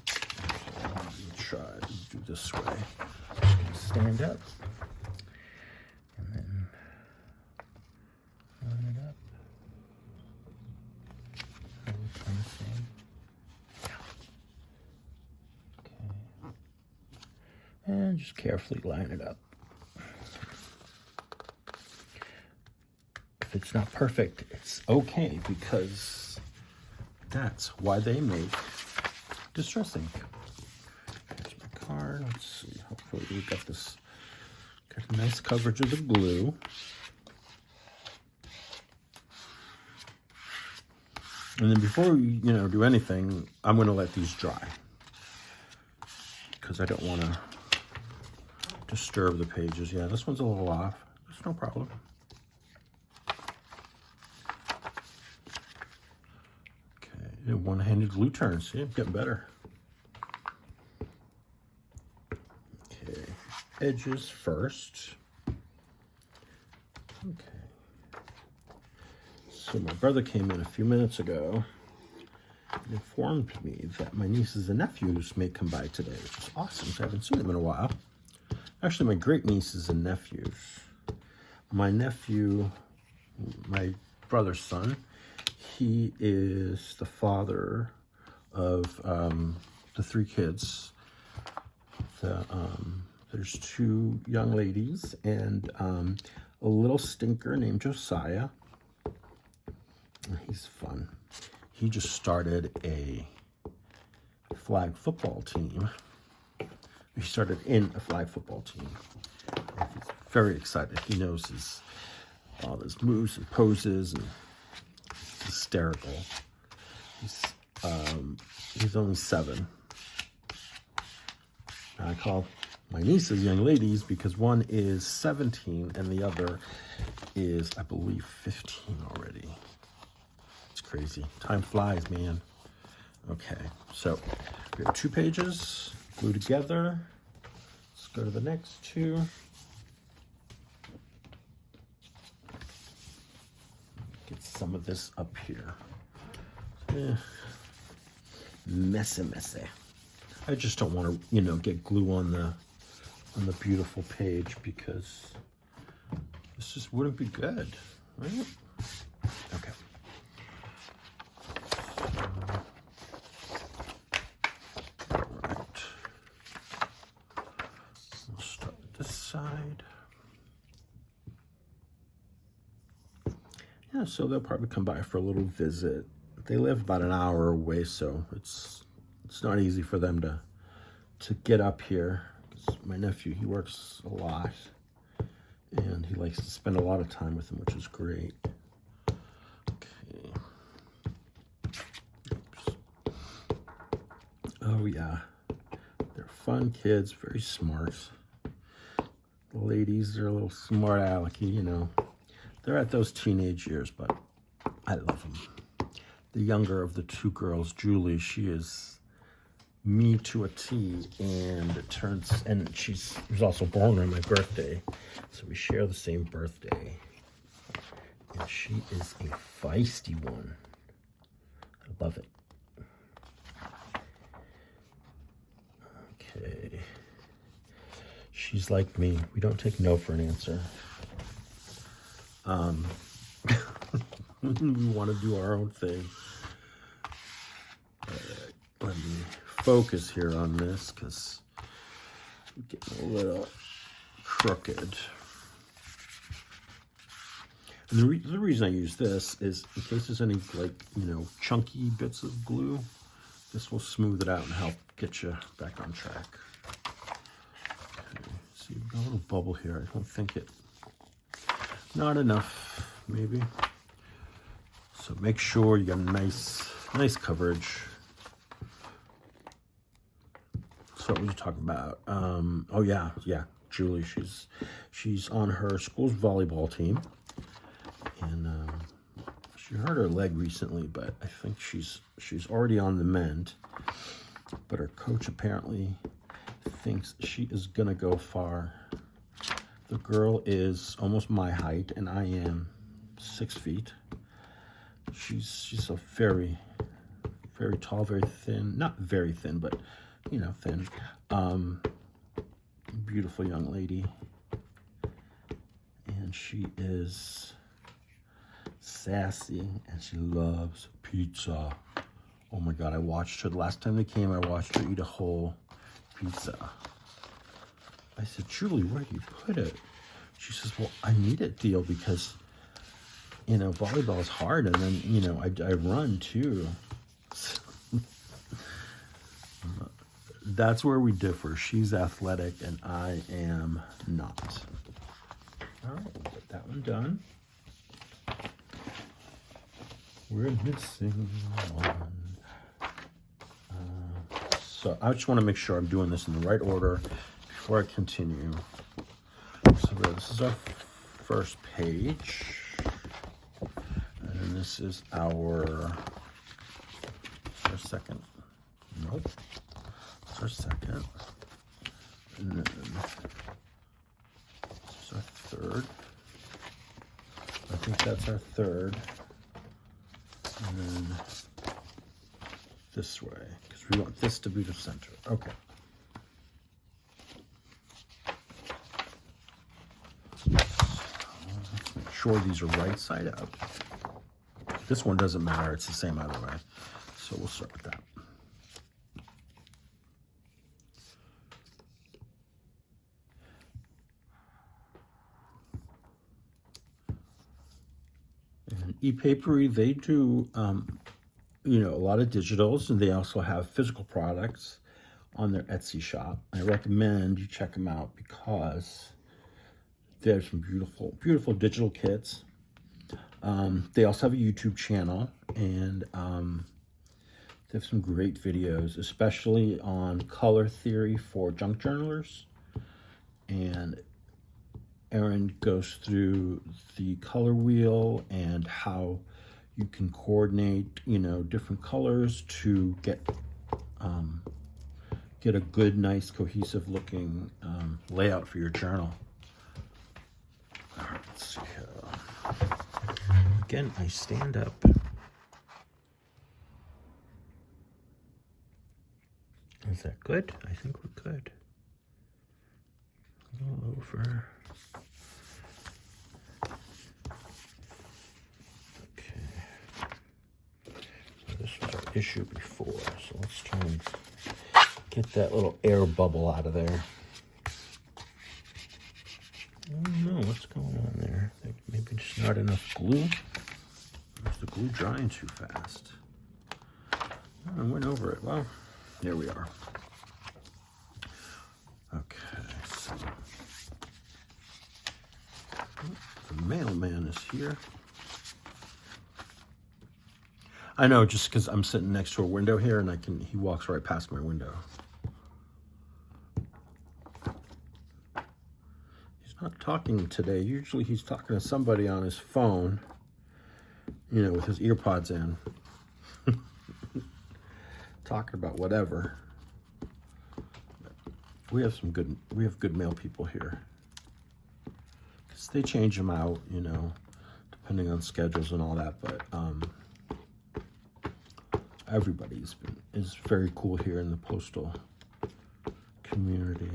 Let's try to do this way. Just stand up. And then line it up. Okay. And just carefully line it up. If it's not perfect, it's okay, because that's why they make Distress Ink. Here's my card. Let's see. Hopefully we got this. Got a nice coverage of the glue. And then before we, do anything, I'm going to let these dry, because I don't want to disturb the pages. Yeah, this one's a little off. There's no problem. Okay, one-handed glue turn. See, I'm getting better. Okay, edges first. Okay. So my brother came in a few minutes ago and informed me that my nieces and nephews may come by today, which is awesome. So I haven't seen them in a while. Actually, my great nieces and nephews. My nephew, my brother's son, he is the father of the 3 kids. There's 2 young ladies and a little stinker named Josiah. He's fun. He just started a flag football team. He started in a flag football team. And he's very excited. He knows all his moves and poses, and it's hysterical. He's only 7. I call my nieces young ladies because one is 17 and the other is, I believe, 15 already. Crazy. Time flies, man. Okay, so we have 2 pages glued together. Let's go to the next 2. Get some of this up here. Messy. I just don't want to, get glue on the beautiful page, because this just wouldn't be good, right? Okay. Side. Yeah, so they'll probably come by for a little visit. They live about an hour away, so it's not easy for them to get up here. 'Cause my nephew, he works a lot, and he likes to spend a lot of time with them, which is great. Okay. Oops. Oh yeah, they're fun kids, very smart. The ladies are a little smart alecky, They're at those teenage years, but I love them. The younger of the 2 girls, Julie, she is me to a T, and she was also born on my birthday, so we share the same birthday. And she is a feisty one. I love it. Okay. She's like me. We don't take no for an answer. We want to do our own thing. Let me focus here on this, because I'm getting a little crooked. And the reason I use this is in case there's any, chunky bits of glue, this will smooth it out and help get you back on track. See, we've got a little bubble here. I don't think not enough, maybe. So make sure you got nice coverage. So what was you talking about? Oh yeah, Julie. She's on her school's volleyball team, and she hurt her leg recently, but I think she's already on the mend. But her coach apparently thinks she is gonna go far. The girl is almost my height, and I am 6 feet. She's a very, very tall, very thin. Not very thin, but thin. Beautiful young lady, and she is sassy, and she loves pizza. Oh my God! I watched her the last time they came. I watched her eat a whole pizza. I said, Julie, where do you put it? She says, well, I need it, Theo, because, you know, volleyball is hard, and then, you know, I run too. That's where we differ. She's athletic, and I am not. All right, we'll get that one done. We're missing one. So I just want to make sure I'm doing this in the right order before I continue. So this is our first page. And this is our second. Nope. It's our second. And then this is our third. I think that's our third. And then this way, because we want this to be the center. Okay. So let's make sure these are right side up. This one doesn't matter, it's the same either way. So we'll start with that. And ePapery, they do you know, a lot of digitals, and they also have physical products on their Etsy shop. I recommend you check them out because there's some beautiful, beautiful digital kits. They also have a YouTube channel, and they have some great videos, especially on color theory for junk journalers. And Erin goes through the color wheel and how you can coordinate, you know, different colors to get a good, nice, cohesive looking layout for your journal. All right, let's see here. Again, I stand up. Is that good? I think we're good. A little over. This was our issue before, so let's try and get that little air bubble out of there. I don't know what's going on there. Maybe just not enough glue. Is the glue drying too fast? Oh, I went over it. Well, there we are. Okay, so the mailman is here. I know, just because I'm sitting next to a window here, and he walks right past my window. He's not talking today. Usually he's talking to somebody on his phone, you know, with his ear pods in. Talking about whatever. We have good mail people here. Because they change them out, you know, depending on schedules and all that, but everybody is very cool here in the postal community.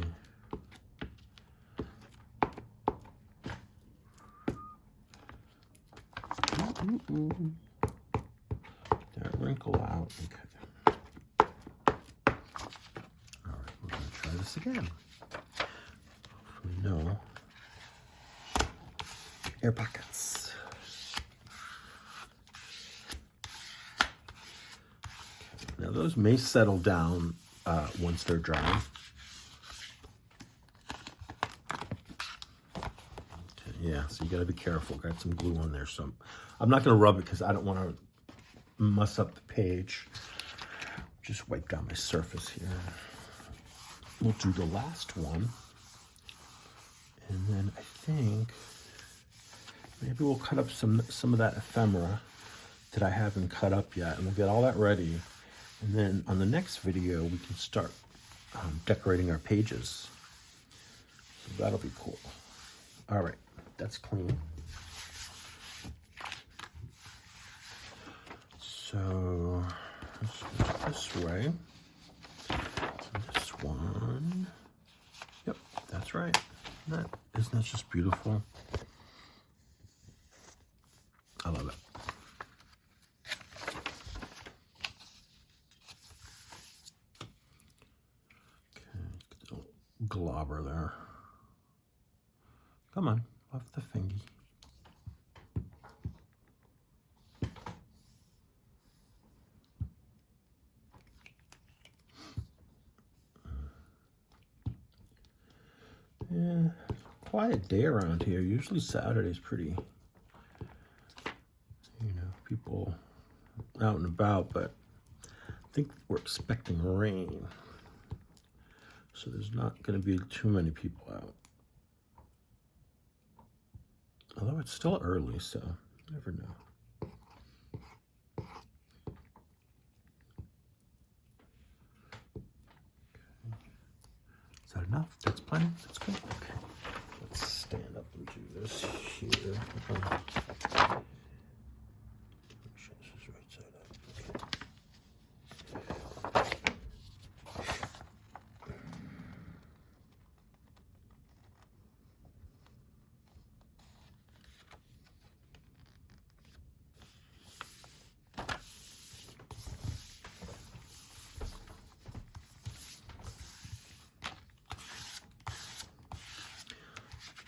That wrinkle out. Okay. All right, we're going to try this again. No air pockets. Now those may settle down once they're dry. Okay, yeah, so you gotta be careful. Got some glue on there. So I'm not gonna rub it because I don't want to mess up the page. Just wipe down my surface here. We'll do the last one. And then I think maybe we'll cut up some of that ephemera that I haven't cut up yet, and we'll get all that ready. And then on the next video, we can start decorating our pages. So that'll be cool. All right, that's clean. So let's go this way. This one. Yep, that's right. Isn't that just beautiful? I love it. Globber there. Come on, off the fingy. Yeah, quiet day around here. Usually Saturday's pretty, you know, people out and about, but I think we're expecting rain. So there's not going to be too many people out. Although it's still early, so you never know. Okay. Is that enough? That's plenty? That's good? Okay. Let's stand up and do this here. Make sure this is right side up. Okay.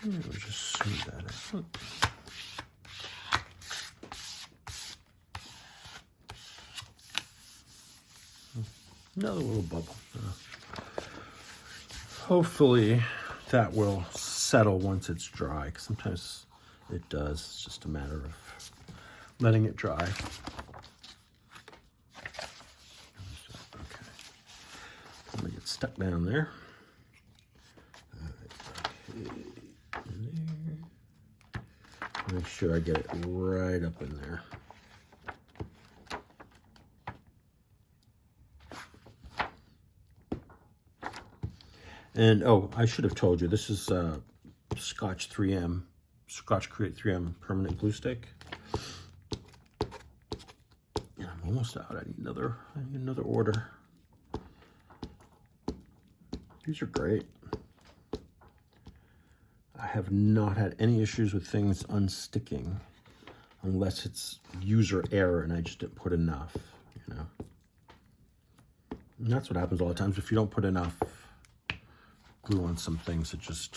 We'll just smooth that out. Another little bubble. Hopefully that will settle once it's dry, because sometimes it does. It's just a matter of letting it dry. Okay. I'm gonna get stuck down there. Make sure I get it right up in there. And oh, I should have told you, this is Scotch Create 3M permanent glue stick. And I'm almost out. I need another order. These are great. I have not had any issues with things unsticking unless it's user error and I just didn't put enough, you know. And that's what happens all the times. If you don't put enough glue on some things, it's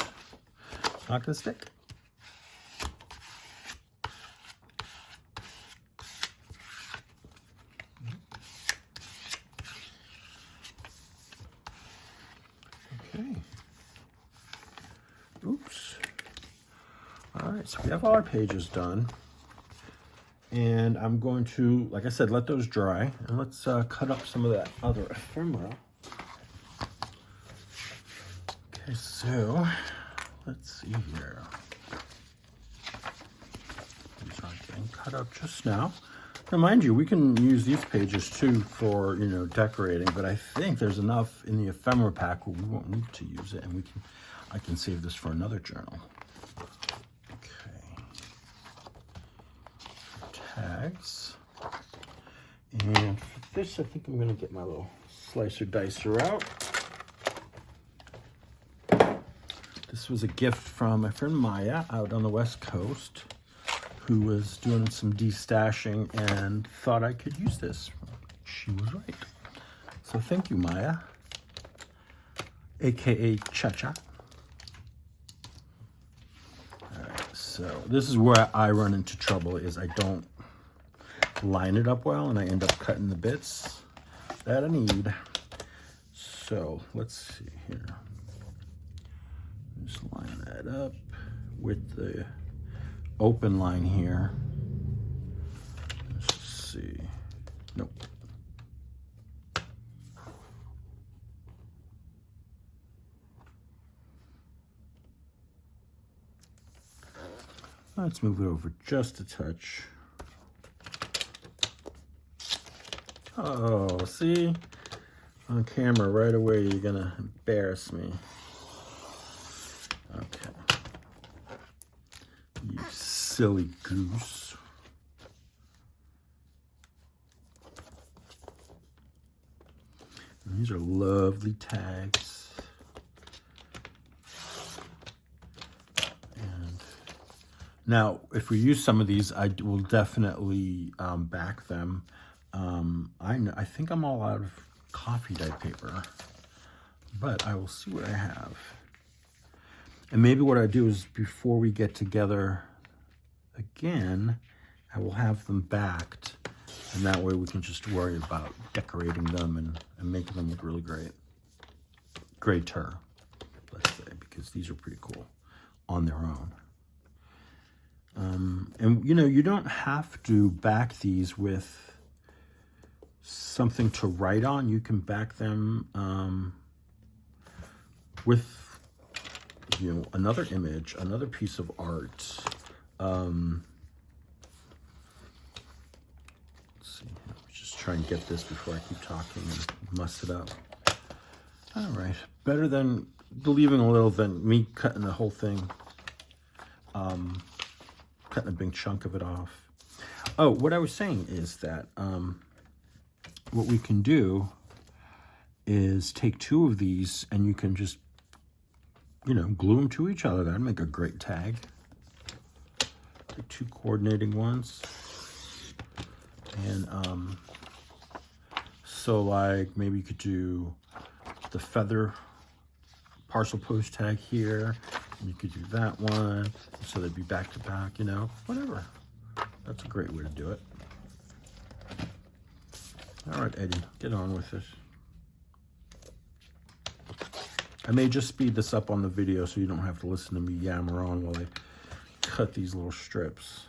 not gonna stick. Okay. Oops. All right, so we have all our pages done. And I'm going to, like I said, let those dry. And let's cut up some of that other ephemera. Okay, so let's see here. These are getting cut up just now. Remind you, we can use these pages too for, you know, decorating, but I think there's enough in the ephemera pack where we won't need to use it, and I can save this for another journal. Okay. Tags. And for this, I think I'm going to get my little slicer dicer out. This was a gift from my friend Maya out on the West Coast, who was doing some destashing and thought I could use this. She was right. So thank you, Maya, aka Cha-Cha. All right, so this is where I run into trouble, is I don't line it up well and I end up cutting the bits that I need. So let's see here. Just line that up with the open line here. Let's see. Nope. Let's move it over just a touch. Oh, see? On camera right away, you're gonna embarrass me. Okay. You silly goose. And these are lovely tags. And now, if we use some of these, I will definitely back them. I think I'm all out of coffee dyed paper, but I will see what I have. And maybe what I do is before we get together again, I will have them backed, and that way we can just worry about decorating them and making them look really great. Greater, let's say, because these are pretty cool on their own. And you know, you don't have to back these with something to write on. You can back them with, you know, another image, another piece of art. Let's see, just try and get this before I keep talking and muss it up. All right, better than leaving a little than me cutting the whole thing, cutting a big chunk of it off. Oh, what I was saying is that what we can do is take two of these and you can just, you know, glue them to each other. That'd make a great tag. The two coordinating ones. And so like maybe you could do the feather parcel post tag here. And you could do that one. So they'd be back to back, you know, whatever. That's a great way to do it. All right, Eddie, get on with this. I may just speed this up on the video so you don't have to listen to me yammer on while I cut these little strips.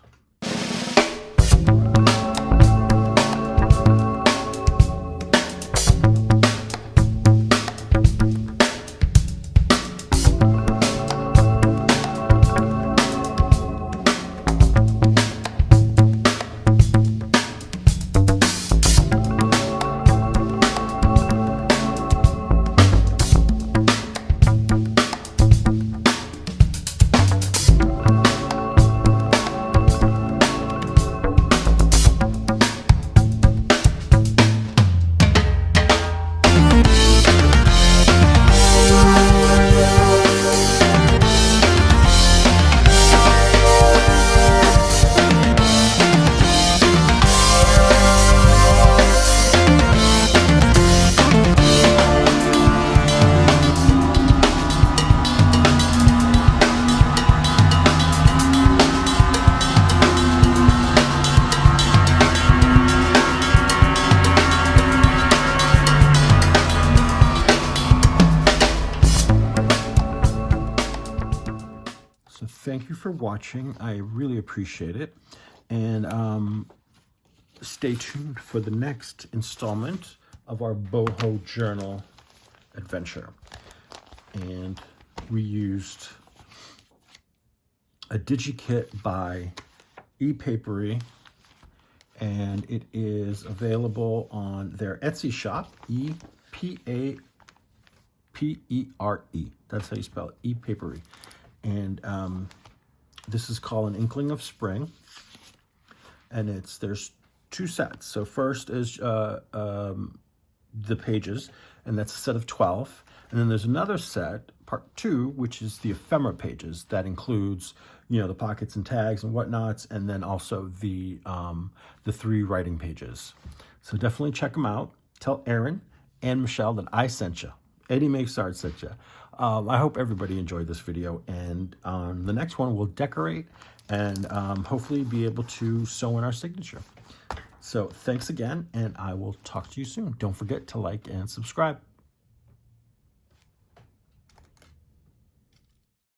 Thank you for watching. I really appreciate it. And stay tuned for the next installment of our boho journal adventure. And we used a Digi-Kit by ePapery, and it is available on their Etsy shop, ePapere. That's how you spell it, ePapery. And this is called an Inkling of Spring, and there's two sets. So first is the pages, and that's a set of 12, and then there's another set, part 2, which is the ephemera pages. That includes, you know, the pockets and tags and whatnots, and then also the 3 writing pages. So definitely check them out. Tell Aaron and Michelle that I sent you. Eddie Makes Art sent you. I hope everybody enjoyed this video, and the next one we'll decorate and hopefully be able to sew in our signature. So thanks again, and I will talk to you soon. Don't forget to like and subscribe.